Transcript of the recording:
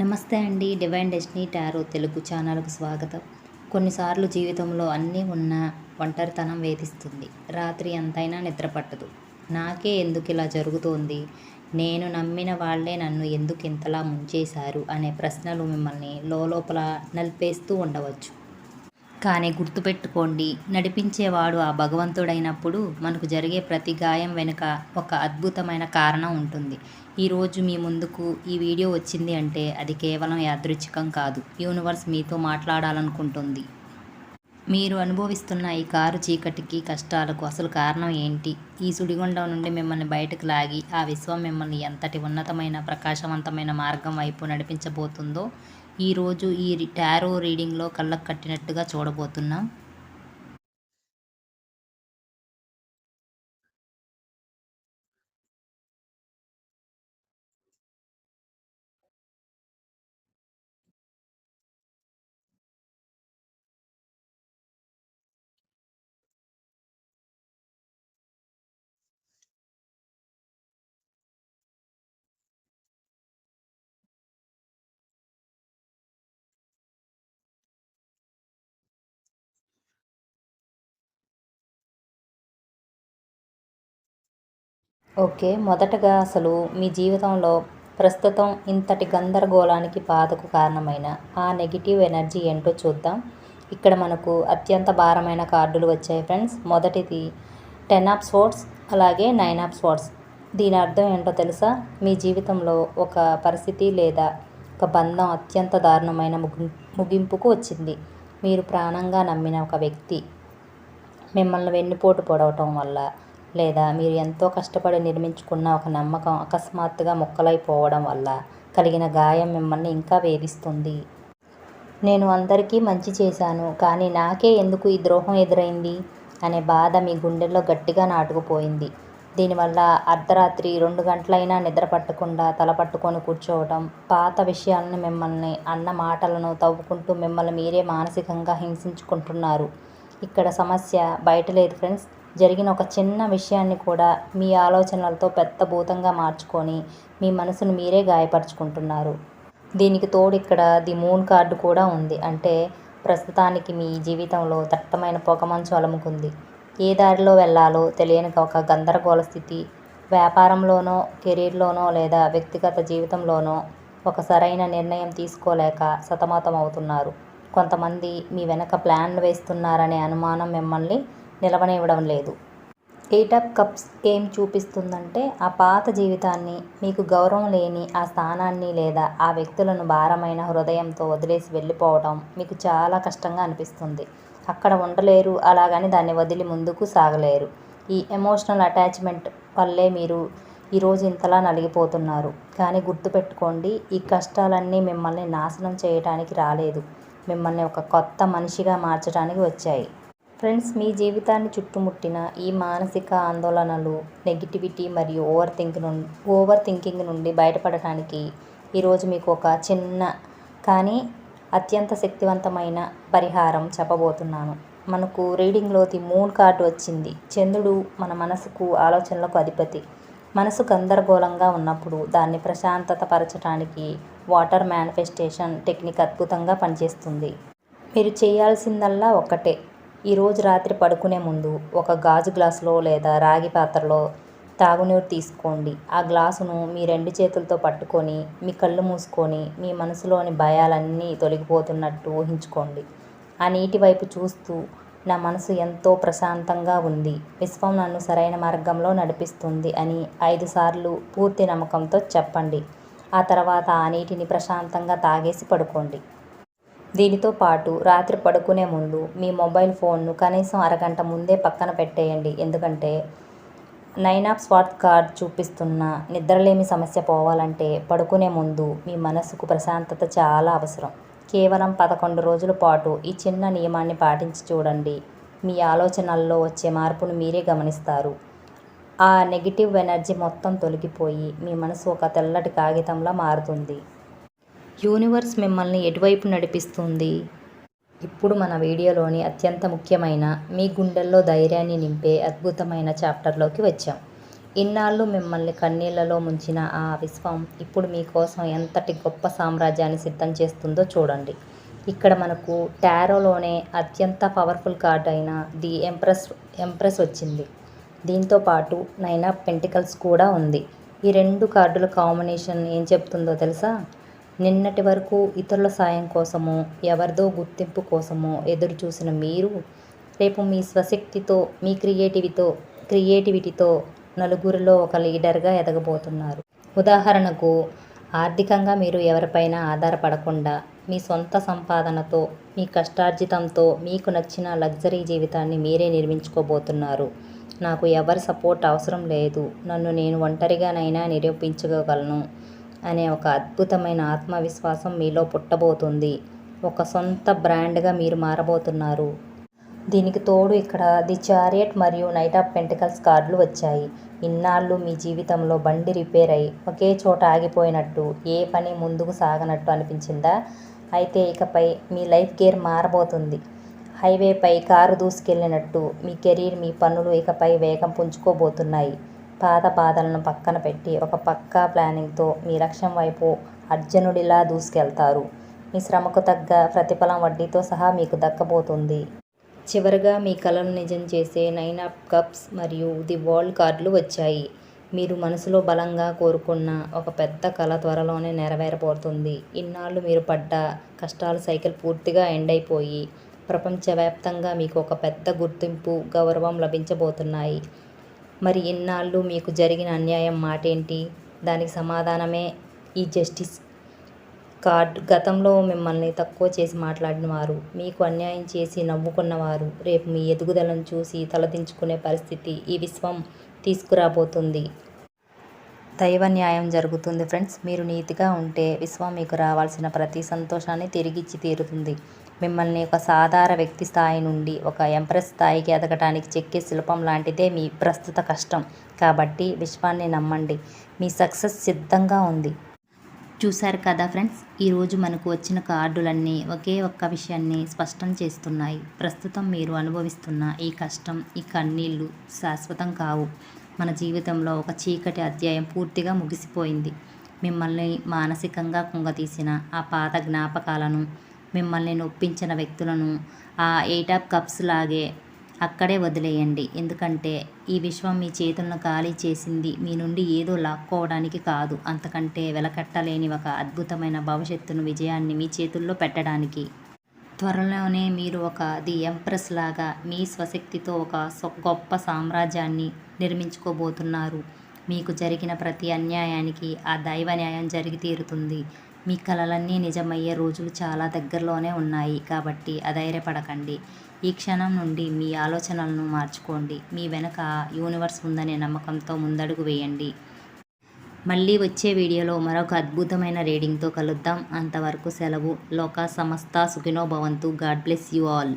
నమస్తే అండి. Divine destiny tarot Telugu ఛానల్కు స్వాగతం. కొన్నిసార్లు జీవితంలో అన్నీ ఉన్న ఒంటరితనం వేధిస్తుంది. రాత్రి ఎంతైనా నిద్ర పట్టదు. నాకే ఎందుకు ఇలా జరుగుతోంది, నేను నమ్మిన వాళ్ళే నన్ను ఎందుకు ఇంతలా ముంచేశారు అనే ప్రశ్నలు మిమ్మల్ని లోపల నలిపేస్తూ ఉండవచ్చు. కానీ గుర్తుపెట్టుకోండి, నడిపించేవాడు ఆ భగవంతుడైనప్పుడు మనకు జరిగే ప్రతి గాయం వెనుక ఒక అద్భుతమైన కారణం ఉంటుంది. ఈరోజు మీ ముందుకు ఈ వీడియో వచ్చింది అంటే అది కేవలం యాదృచ్ఛికం కాదు. యూనివర్స్ మీతో మాట్లాడాలనుకుంటుంది. మీరు అనుభవిస్తున్న ఈ కారు చీకటికి, కష్టాలకు అసలు కారణం ఏంటి? ఈ సుడిగుండం నుండి మిమ్మల్ని బయటకు లాగి ఆ విశ్వం మిమ్మల్ని ఎంతటి ఉన్నతమైన, ప్రకాశవంతమైన మార్గం వైపు నడిపించబోతుందో ఈరోజు ఈ టారో రీడింగ్లో కళ్ళకు కట్టినట్టుగా చూడబోతున్నాం. ఓకే, మొదటగా అసలు మీ జీవితంలో ప్రస్తుతం ఇంతటి గందరగోళానికి బాధకు కారణమైన ఆ నెగిటివ్ ఎనర్జీ ఏంటో చూద్దాం. ఇక్కడ మనకు అత్యంత భారమైన కార్డులు వచ్చాయి ఫ్రెండ్స్. మొదటిది 10 ఆఫ్ స్వర్డ్స్, అలాగే 9 ఆఫ్ స్వర్డ్స్. దీని అర్థం ఏంటో తెలుసా? మీ జీవితంలో ఒక పరిస్థితి లేదా ఒక బంధం అత్యంత దారుణమైన ముగింపుకు వచ్చింది. మీరు ప్రాణంగా నమ్మిన ఒక వ్యక్తి మిమ్మల్ని వెన్నుపోటు పొడవటం వల్ల, లేదా మీరు ఎంతో కష్టపడి నిర్మించుకున్న ఒక నమ్మకం అకస్మాత్తుగా ముక్కలైపోవడం వల్ల కలిగిన గాయం మిమ్మల్ని ఇంకా వేధిస్తుంది. నేను అందరికీ మంచి చేశాను, కానీ నాకే ఎందుకు ఈ ద్రోహం ఎదురైంది అనే బాధ మీ గుండెల్లో గట్టిగా నాటుకుపోయింది. దీనివల్ల అర్ధరాత్రి 2 గంటలైనా నిద్ర పట్టకుండా తల పట్టుకొని కూర్చోవడం, పాత విషయాలను, మిమ్మల్ని అన్న మాటలను తవ్వుకుంటూ మిమ్మల్ని మీరే మానసికంగా హింసించుకుంటున్నారు. ఇక్కడ సమస్య బయట లేదు ఫ్రెండ్స్. జరిగిన ఒక చిన్న విషయాన్ని కూడా మీ ఆలోచనలతో పెద్ద భూతంగా మార్చుకొని మీ మనసును మీరే గాయపరుచుకుంటున్నారు. దీనికి తోడు ఇక్కడ ది మూన్ కార్డు కూడా ఉంది. అంటే ప్రస్తుతానికి మీ జీవితంలో దట్టమైన పొగమంచు అలుముకుంది. ఏ దారిలో వెళ్ళాలో తెలియని ఒక గందరగోళ స్థితి. వ్యాపారంలోనో, కెరీర్లోనో లేదా వ్యక్తిగత జీవితంలోనో ఒక సరైన నిర్ణయం తీసుకోలేక సతమతం అవుతున్నారు. కొంతమంది మీ వెనక ప్లాన్లు వేస్తున్నారనే అనుమానం మిమ్మల్ని నిలవనివ్వడం లేదు. 8 ఆఫ్ కప్స్ ఏం చూపిస్తుందంటే, ఆ పాత జీవితాన్ని, మీకు గౌరవం లేని ఆ స్థానాన్ని లేదా ఆ వ్యక్తులను భారమైన హృదయంతో వదిలేసి వెళ్ళిపోవడం మీకు చాలా కష్టంగా అనిపిస్తుంది. అక్కడ ఉండలేరు, అలాగని దాన్ని వదిలి ముందుకు సాగలేరు. ఈ ఎమోషనల్ అటాచ్మెంట్ వల్లే మీరు ఈరోజు ఇంతలా నలిగిపోతున్నారు. కానీ గుర్తుపెట్టుకోండి, ఈ కష్టాలన్నీ మిమ్మల్ని నాశనం చేయడానికి రాలేదు, మిమ్మల్ని ఒక కొత్త మనిషిగా మార్చడానికి వచ్చాయి. ఫ్రెండ్స్, మీ జీవితాన్ని చుట్టుముట్టిన ఈ మానసిక ఆందోళనలు, నెగిటివిటీ మరియు ఓవర్ థింకింగ్ నుండి బయటపడటానికి ఈరోజు మీకు ఒక చిన్న కానీ అత్యంత శక్తివంతమైన పరిహారం చెప్పబోతున్నాను. మనకు రీడింగ్లో ది మూన్ కార్డు వచ్చింది. చంద్రుడు మన మనసుకు, ఆలోచనలకు అధిపతి. మనసు గందరగోళంగా ఉన్నప్పుడు దాన్ని ప్రశాంతత పరచడానికి వాటర్ మేనిఫెస్టేషన్ టెక్నిక్ అద్భుతంగా పనిచేస్తుంది. మీరు చేయాల్సిందల్లా ఒక్కటే. ఈరోజు రాత్రి పడుకునే ముందు ఒక గాజు గ్లాసులో లేదా రాగి పాత్రలో తాగునీరు తీసుకోండి. ఆ గ్లాసును మీ 2 చేతులతో పట్టుకొని మీ కళ్ళు మూసుకొని మీ మనసులోని భయాలన్నీ తొలగిపోతున్నట్టు ఊహించుకోండి. ఆ నీటి వైపు చూస్తూ, నా మనసు ఎంతో ప్రశాంతంగా ఉంది, విశ్వం నన్ను సరైన మార్గంలో నడిపిస్తుంది అని 5 సార్లు పూర్తి నమ్మకంతో చెప్పండి. ఆ తర్వాత ఆ నీటిని ప్రశాంతంగా తాగేసి పడుకోండి. దీనితో పాటు రాత్రి పడుకునే ముందు మీ మొబైల్ ఫోన్ను కనీసం అరగంట ముందే పక్కన పెట్టేయండి. ఎందుకంటే 9 ఆఫ్ స్వార్డ్స్ కార్డ్ చూపిస్తున్న నిద్రలేమి సమస్య పోవాలంటే పడుకునే ముందు మీ మనసుకు ప్రశాంతత చాలా అవసరం. కేవలం 11 రోజుల పాటు ఈ చిన్న నియమాన్ని పాటించి చూడండి. మీ ఆలోచనల్లో వచ్చే మార్పును మీరే గమనిస్తారు. ఆ నెగిటివ్ ఎనర్జీ మొత్తం తొలగిపోయి మీ మనసు ఒక తెల్లటి కాగితంలా మారుతుంది. యూనివర్స్ మిమ్మల్ని ఎటువైపు నడిపిస్తుంది? ఇప్పుడు మన వీడియోలోని అత్యంత ముఖ్యమైన, మీ గుండెల్లో ధైర్యాన్ని నింపే అద్భుతమైన చాప్టర్లోకి వచ్చాం. ఇన్నాళ్ళు మిమ్మల్ని కన్నీళ్లలో ముంచిన ఆ విశ్వం ఇప్పుడు మీకోసం ఎంతటి గొప్ప సామ్రాజ్యాన్ని సిద్ధం చేస్తుందో చూడండి. ఇక్కడ మనకు టారోలోనే అత్యంత పవర్ఫుల్ కార్డ్ అయిన ది ఎంప్రెస్ వచ్చింది. దీంతో పాటు 9 ఆఫ్ పెంటికల్స్ కూడా ఉంది. ఈ 2 కార్డుల కాంబినేషన్ ఏం చెప్తుందో తెలుసా? నిన్నటి వరకు ఇతరుల సాయం కోసమో, ఎవరిదో గుర్తింపు కోసమో ఎదురు చూసిన మీరు రేపు మీ స్వశక్తితో, మీ క్రియేటివిటీతో నలుగురిలో ఒక లీడర్గా ఎదగబోతున్నారు. ఉదాహరణకు, ఆర్థికంగా మీరు ఎవరిపైనా ఆధారపడకుండా మీ సొంత సంపాదనతో, మీ కష్టార్జితంతో మీకు నచ్చిన లగ్జరీ జీవితాన్ని మీరే నిర్మించుకోబోతున్నారు. నాకు ఎవరి సపోర్ట్ అవసరం లేదు, నన్ను నేను ఒంటరిగానైనా నిరూపించుకోగలను అనే ఒక అద్భుతమైన ఆత్మవిశ్వాసం మీలో పుట్టబోతుంది. ఒక సొంత బ్రాండ్గా మీరు మారబోతున్నారు. దీనికి తోడు ఇక్కడ ది చారియట్ మరియు నైట్ ఆఫ్ పెంటికల్స్ కార్డులు వచ్చాయి. ఇన్నాళ్ళు మీ జీవితంలో బండి రిపేర్ అయి ఒకే చోట ఆగిపోయినట్టు, ఏ పని ముందుకు సాగనట్టు అనిపించిందా? అయితే ఇకపై మీ లైఫ్ గేర్ మారబోతుంది. హైవేపై కారు దూసుకెళ్లినట్టు మీ కెరీర్, మీ పనులు ఇకపై వేగం పుంజుకోబోతున్నాయి. పాత బాధలను పక్కన పెట్టి ఒక పక్కా ప్లానింగ్తో మీ లక్ష్యం వైపు అర్జునుడిలా దూసుకెళ్తారు. మీ శ్రమకు తగ్గ ప్రతిఫలం వడ్డీతో సహా మీకు దక్కబోతుంది. చివరగా మీ కలను నిజం చేసే 9 ఆఫ్ కప్స్ మరియు ది వరల్డ్ కార్డులు వచ్చాయి. మీరు మనసులో బలంగా కోరుకున్న ఒక పెద్ద కల త్వరలోనే నెరవేరబోతుంది. ఇన్నాళ్ళు మీరు పడ్డ కష్టాల సైకిల్ పూర్తిగా ఎండ్ అయిపోయి ప్రపంచవ్యాప్తంగా మీకు ఒక పెద్ద గుర్తింపు, గౌరవం లభించబోతున్నాయి. మరి ఇన్నాళ్ళు మీకు జరిగిన అన్యాయం మాటేంటి? దానికి సమాధానమే ఈ జస్టిస్ కార్డ్. గతంలో మిమ్మల్ని తక్కువ చేసి మాట్లాడిన వారు, మీకు అన్యాయం చేసి నవ్వుకున్నవారు రేపు మీ ఎదుగుదలను చూసి తలదించుకునే పరిస్థితి ఈ విశ్వం తీసుకురాబోతుంది. దైవ న్యాయం జరుగుతుంది ఫ్రెండ్స్. మీరు నీతిగా ఉంటే విశ్వం మీకు రావాల్సిన ప్రతి సంతోషాన్ని తిరిగిచ్చి తీరుతుంది. మిమ్మల్ని ఒక సాధారణ వ్యక్తి స్థాయి నుండి ఒక ఎంప్రెస్ స్థాయికి ఎదగటానికి చెక్కే శిల్పం లాంటిదే మీ ప్రస్తుత కష్టం. కాబట్టి విశ్వాన్ని నమ్మండి, మీ సక్సెస్ సిద్ధంగా ఉంది. చూశారు కదా ఫ్రెండ్స్, ఈరోజు మనకు వచ్చిన కార్డులన్నీ ఒకే ఒక్క విషయాన్ని స్పష్టం చేస్తున్నాయి. ప్రస్తుతం మీరు అనుభవిస్తున్న ఈ కష్టం, ఈ కన్నీళ్లు శాశ్వతం కావు. మన జీవితంలో ఒక చీకటి అధ్యాయం పూర్తిగా ముగిసిపోయింది. మిమ్మల్ని మానసికంగా కుంగతీసిన ఆ పాత జ్ఞాపకాలను, మిమ్మల్ని నొప్పించిన వ్యక్తులను ఆ 8 ఆఫ్ కప్స్ లాగే అక్కడే వదిలేయండి. ఎందుకంటే ఈ విశ్వం మీ చేతులను ఖాళీ చేసింది మీ నుండి ఏదో లాక్కోవడానికి కాదు, అంతకంటే వెలకట్టలేని ఒక అద్భుతమైన భవిష్యత్తును, విజయాన్ని మీ చేతుల్లో పెట్టడానికి. త్వరలోనే మీరు ఒక ది ఎంప్రెస్ లాగా మీ స్వశక్తితో ఒక గొప్ప సామ్రాజ్యాన్ని నిర్మించుకోబోతున్నారు. మీకు జరిగిన ప్రతి అన్యాయానికి ఆ దైవ న్యాయం జరిగి తీరుతుంది. మీ కలలన్నీ నిజమయ్యే రోజులు చాలా దగ్గరలోనే ఉన్నాయి. కాబట్టి అధైర్యపడకండి. ఈ క్షణం నుండి మీ ఆలోచనలను మార్చుకోండి. మీ వెనక యూనివర్స్ ఉందనే నమ్మకంతో ముందడుగు వేయండి. మళ్ళీ వచ్చే వీడియోలో మరొక అద్భుతమైన రీడింగ్తో కలుద్దాం. అంతవరకు సెలవు. లోకా సమస్తా సుఖినో భవంతు. God bless you all.